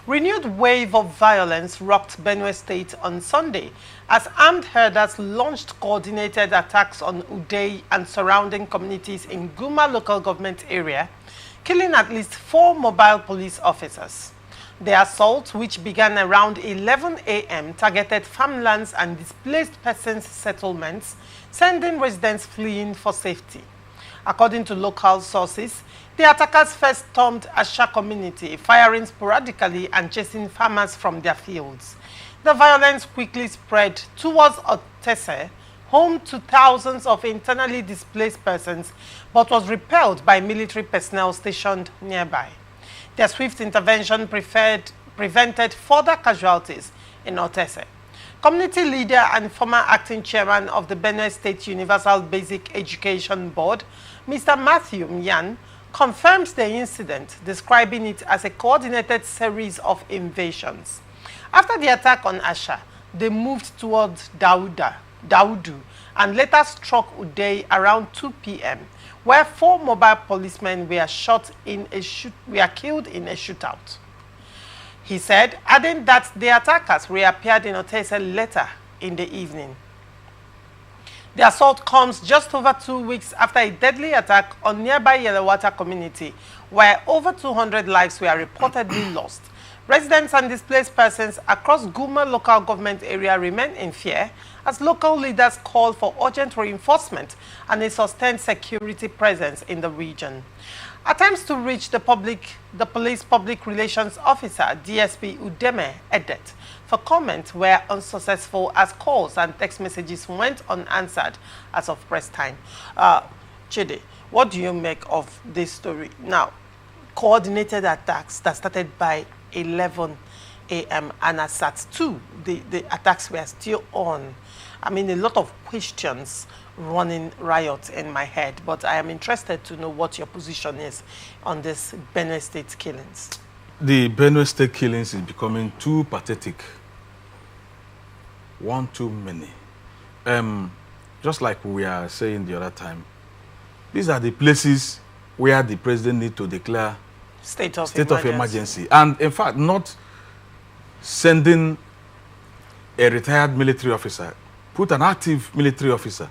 Renewed wave of violence rocked Benue State on Sunday as armed herders launched coordinated attacks on Udei and surrounding communities in Guma Local Government Area, killing at least 4 mobile police officers. The assault, which began around 11 a.m., targeted farmlands and displaced persons settlements, sending residents fleeing for safety. According to local sources, the attackers first stormed Asha community, firing sporadically and chasing farmers from their fields. The violence quickly spread towards Udei, home to thousands of internally displaced persons, but was repelled by military personnel stationed nearby. Their swift intervention prevented further casualties in Udei. Community leader and former acting chairman of the Benue State Universal Basic Education Board, Mr. Matthew Myan, confirmed the incident, describing it as a coordinated series of invasions. After the attack on Asha, they moved towards Daudu and later struck Udei around 2 p.m., where 4 mobile policemen were killed in a shootout. He said, adding that the attackers reappeared in Udei later in the evening. The assault comes just over 2 weeks after a deadly attack on nearby Yelawata community, where over 200 lives were reportedly lost. Residents and displaced persons across Guma Local Government Area remain in fear as local leaders call for urgent reinforcement and a sustained security presence in the region. Attempts to reach the police public relations officer, DSP Udei Edet, for comment were unsuccessful as calls and text messages went unanswered as of press time. Chidi, what do you make of this story? Now, coordinated attacks that started by 11 a.m. and as at 2, the attacks were still on. I mean, a lot of questions running riot in my head, but I am interested to know what your position is on this Benue State killings. The Benue State killings is becoming too pathetic. One too many. Just like we are saying the other time, these are the places where the president needs to declare state of emergency. And in fact, not sending a retired military officer, put an active military officer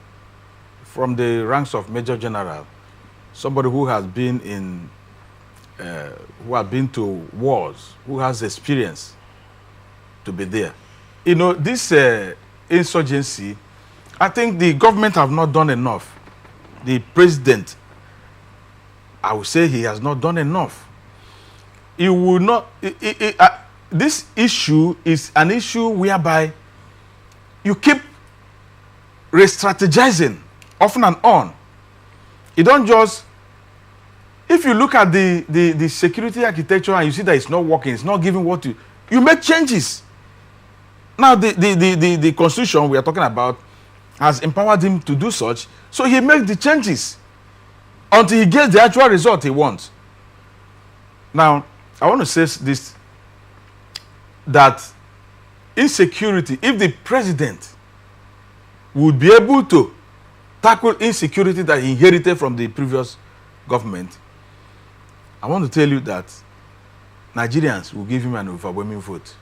from the ranks of Major General, somebody who has been in, who has been to wars, who has experience to be there. You know, this insurgency, I think the government have not done enough. The president, I would say he has not done enough. He will not, this issue is an issue whereby you keep re-strategizing often and on. You don't just, if you look at the security architecture and you see that it's not working, it's not giving what you make changes. Now the constitution we are talking about has empowered him to do such, so he makes the changes until he gets the actual result he wants. Now, I want to say this, that insecurity, if the president would be able to tackle insecurity that he inherited from the previous government, I want to tell you that Nigerians will give him an overwhelming vote.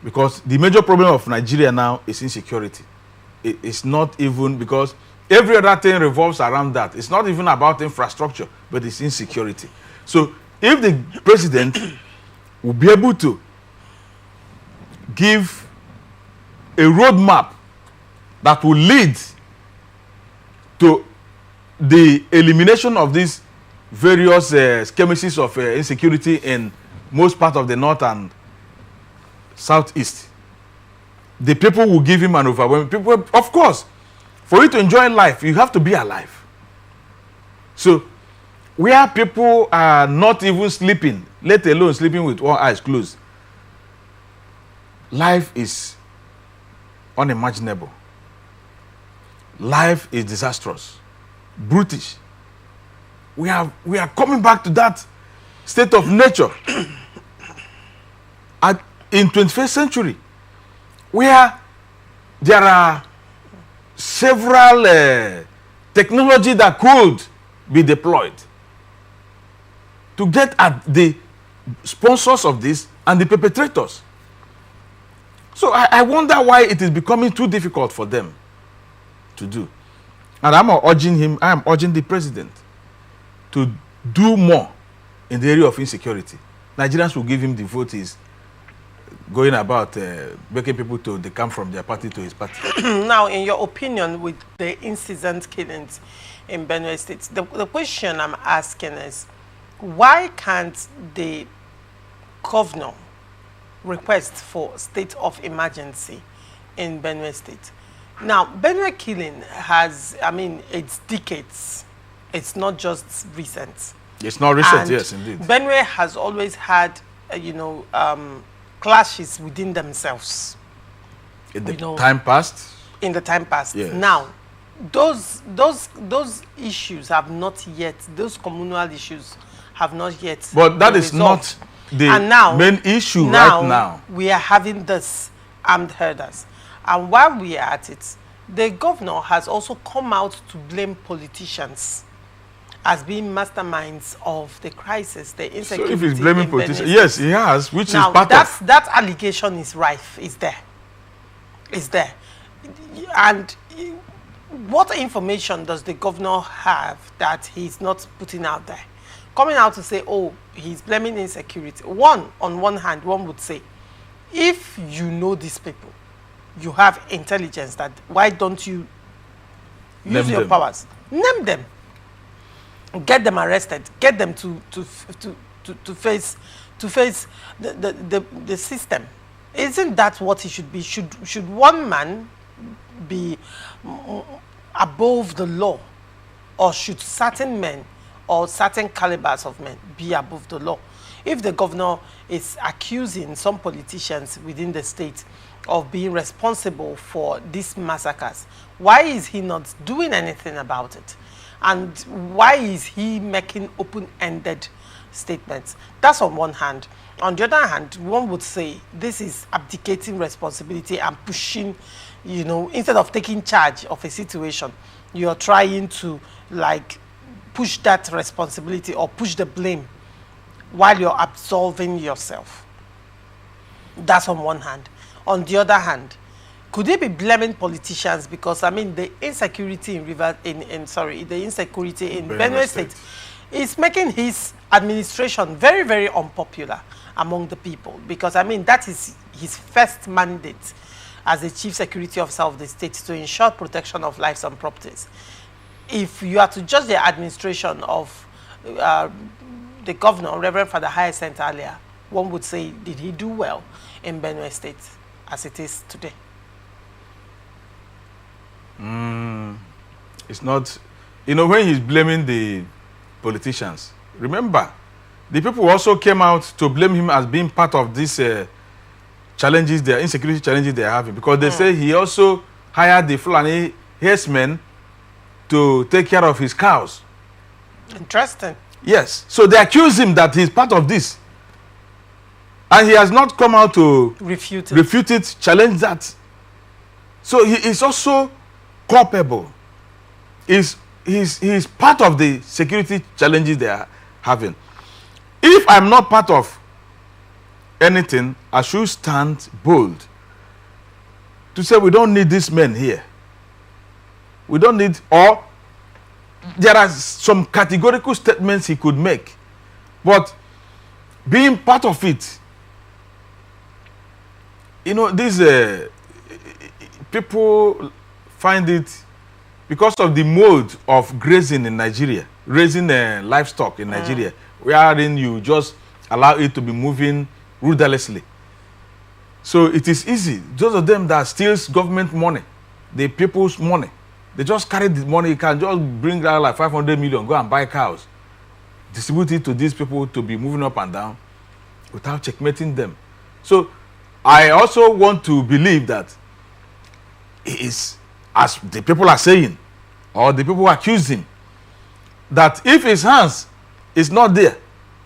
Because the major problem of Nigeria now is insecurity. It's not even, because every other thing revolves around that. It's not even about infrastructure, but it's insecurity. So if the president will be able to give a roadmap that will lead to the elimination of these various skirmishes of insecurity in most parts of the north and southeast, the people will give him an overwhelming. People, of course, for you to enjoy life, you have to be alive. So, where people are not even sleeping, let alone sleeping with one eye closed, life is unimaginable. Life is disastrous, brutish. We are coming back to that state of nature in 21st century, where there are several technology that could be deployed to get at the sponsors of this and the perpetrators. So I wonder why it is becoming too difficult for them to do. And I am urging the president to do more in the area of insecurity. Nigerians will give him the vote is going about making people to they come from their party to his party. Now, in your opinion, with the incessant killings in Benue State, the question I'm asking is, why can't the governor request for state of emergency in Benue State? Now, Benue killing has, I mean, it's decades. It's not just recent. It's not recent, And yes, indeed. Benue has always had, clashes within themselves. In the time past? In the time past. Yes. Now, those issues have not yet, those communal issues have not yet But that been is resolved. not the And now, main issue right now. We are having this armed herders. And while we are at it, the governor has also come out to blame politicians as being masterminds of the crisis, the insecurity. So if he's blaming in politicians, Benue yes, State. he has, which Now, is part of. that allegation is rife, is there. Is there. And what information does the governor have that he's not putting out there? Coming out to say, oh, he's blaming insecurity. On one hand, one would say, if you know these people, you have intelligence, that why don't you use your powers? Name them. Get them arrested. Get them to face the system. Isn't that what it should be? Should one man be above the law, or should certain men or certain calibers of men be above the law? If the governor is accusing some politicians within the state of being responsible for these massacres, why is he not doing anything about it? And why is he making open-ended statements? That's on one hand. On the other hand, one would say this is abdicating responsibility and pushing, instead of taking charge of a situation, you're trying to push that responsibility or push the blame while you're absolving yourself. That's on one hand. On the other hand, could they be blaming politicians? Because the insecurity in Benue State is making his administration very, very unpopular among the people. Because that is his first mandate as the chief security officer of the state, to ensure protection of lives and properties. If you are to judge the administration of the governor, Reverend Father Hyacinth earlier, one would say, did he do well in Benue State as it is today? It's not, when he's blaming the politicians, remember, the people also came out to blame him as being part of these challenges, their insecurity challenges they're having, because they say he also hired the Fulani herdsmen to take care of his cows. Interesting. Yes. So they accuse him that he's part of this. And he has not come out to refute it, challenge that. So he is also culpable. He's part of the security challenges they are having. If I'm not part of anything, I should stand bold to say we don't need these men here. We don't need, or there are some categorical statements he could make. But being part of it, these people find it, because of the mode of grazing in Nigeria, raising livestock in Nigeria, wherein you just allow it to be moving ruthlessly. So it is easy. Those of them that steals government money, the people's money, they just carry the money. You can just bring out like 500 million, go and buy cows, distribute it to these people to be moving up and down without checkmating them. So I also want to believe that it is, as the people are saying, or the people who accuse him, that if his hands is not there,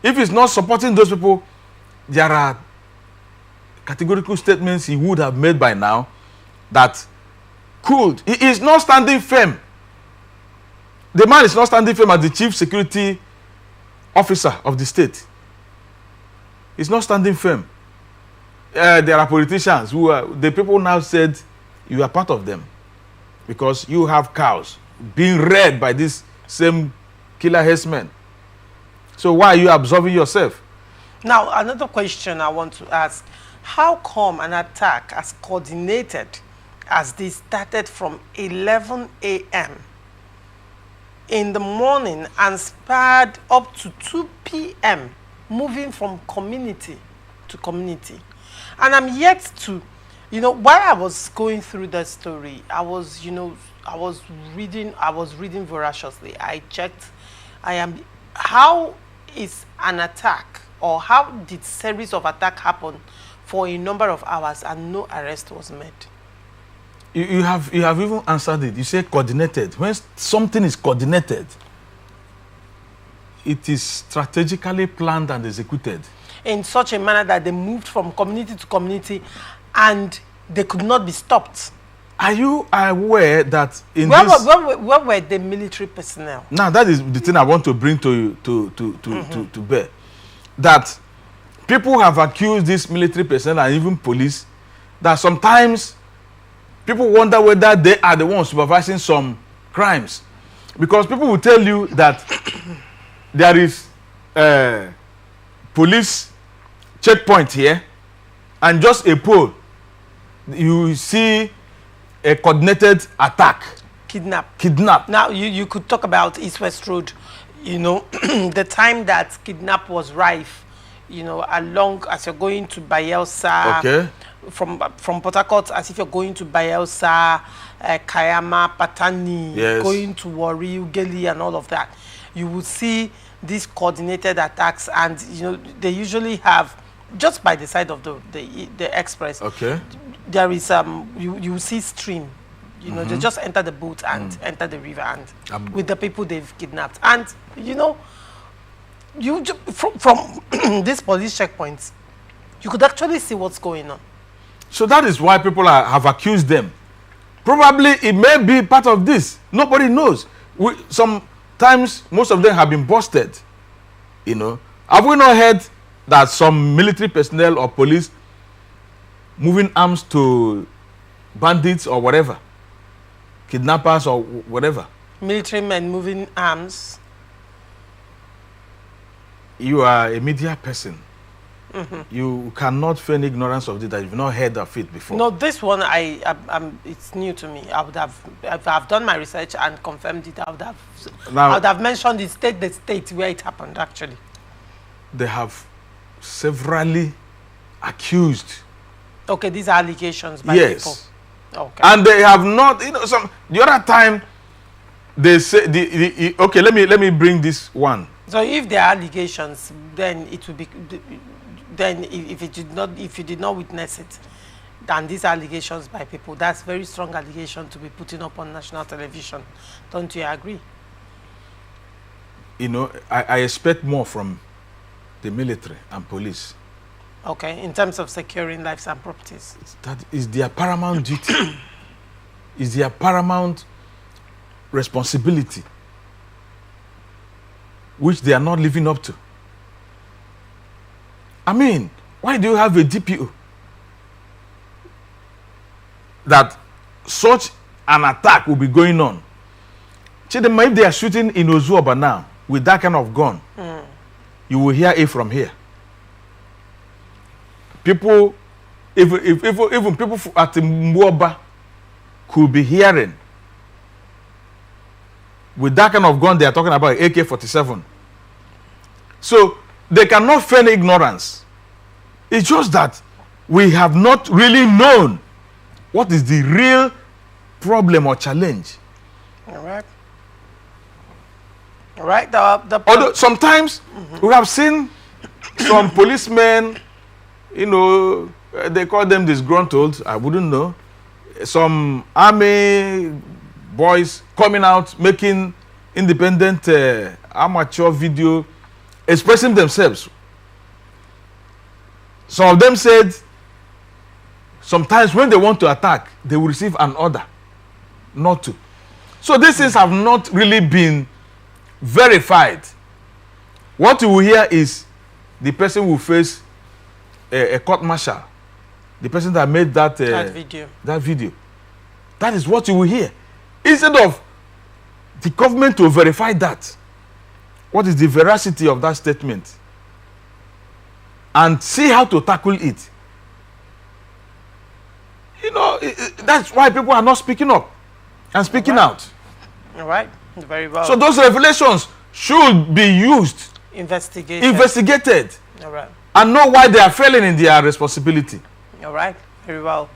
if he's not supporting those people, there are categorical statements he would have made by now that he is not standing firm. The man is not standing firm as the chief security officer of the state. It's not standing firm. There are politicians who are, the people now said you are part of them because you have cows being reared by this same killer herdsmen. So why are you absolving yourself? Now, another question I want to ask. How come an attack as coordinated as this started from 11 a.m. in the morning and spurred up to 2 p.m., moving from community to community? And I'm yet to, while I was going through the story, I was reading voraciously. I checked, how is an attack, or how did series of attack happen for a number of hours and no arrest was made? You have even answered it. You say coordinated. When something is coordinated, it is strategically planned and executed in such a manner that they moved from community to community and they could not be stopped. Are you aware that where were the military personnel? Now that is the thing I want to bring to bear. That people have accused this military personnel and even police that sometimes people wonder whether they are the ones supervising some crimes, because people will tell you that there is a police checkpoint here and just a pole, you see a coordinated attack. Kidnap. Now you could talk about East West Road, the time that kidnap was rife, along as you're going to Bayelsa. Okay. From Port Harcourt, as if you're going to Bayelsa, Kayama, Patani, yes, going to Warri, Ugeli, and all of that. You will see these coordinated attacks, and they usually have just by the side of the express. Okay. There is you see stream. They just enter the boat and enter the river, and with the people they've kidnapped, and from these police checkpoints, you could actually see what's going on. So that is why people have accused them. Probably it may be part of this. Nobody knows. Sometimes most of them have been busted. Have we not heard that some military personnel or police moving arms to bandits or whatever, kidnappers or whatever? Military men moving arms. You are a media person. You cannot feign ignorance of this, that you've not heard of it before. No, this one it's new to me. If I've done my research and confirmed it, I would have mentioned the state where it happened actually. They have severally accused. Okay, these are allegations by people. Okay. And they have not, the other time they say okay, let me bring this one. So if there are allegations, then it will be. Then if you did not witness it, then these allegations by people, that's very strong allegation to be putting up on national television. Don't you agree? I expect more from the military and police. Okay, in terms of securing lives and properties. That is their paramount duty. Is their paramount responsibility, which they are not living up to. I mean, why do you have a DPO that such an attack will be going on? Chidema, if they are shooting in Ozuoba now with that kind of gun, you will hear it from here. People, even people at Mwoba could be hearing with that kind of gun they are talking about, AK-47. So they cannot feign ignorance. It's just that we have not really known what is the real problem or challenge. All right. Although sometimes we have seen some policemen, they call them disgruntled, I wouldn't know. Some army boys coming out making independent amateur video expressing themselves. Some of them said sometimes when they want to attack, they will receive an order not to. So these things have not really been verified. What you will hear is the person will face a court martial, the person that made that video. That is what you will hear. Instead of the government to verify that, what is the veracity of that statement, and see how to tackle it. You know, that's why people are not speaking up and speaking out. All right, very well. So those revelations should be used, investigated, all right, and know why they are failing in their responsibility. All right, very well.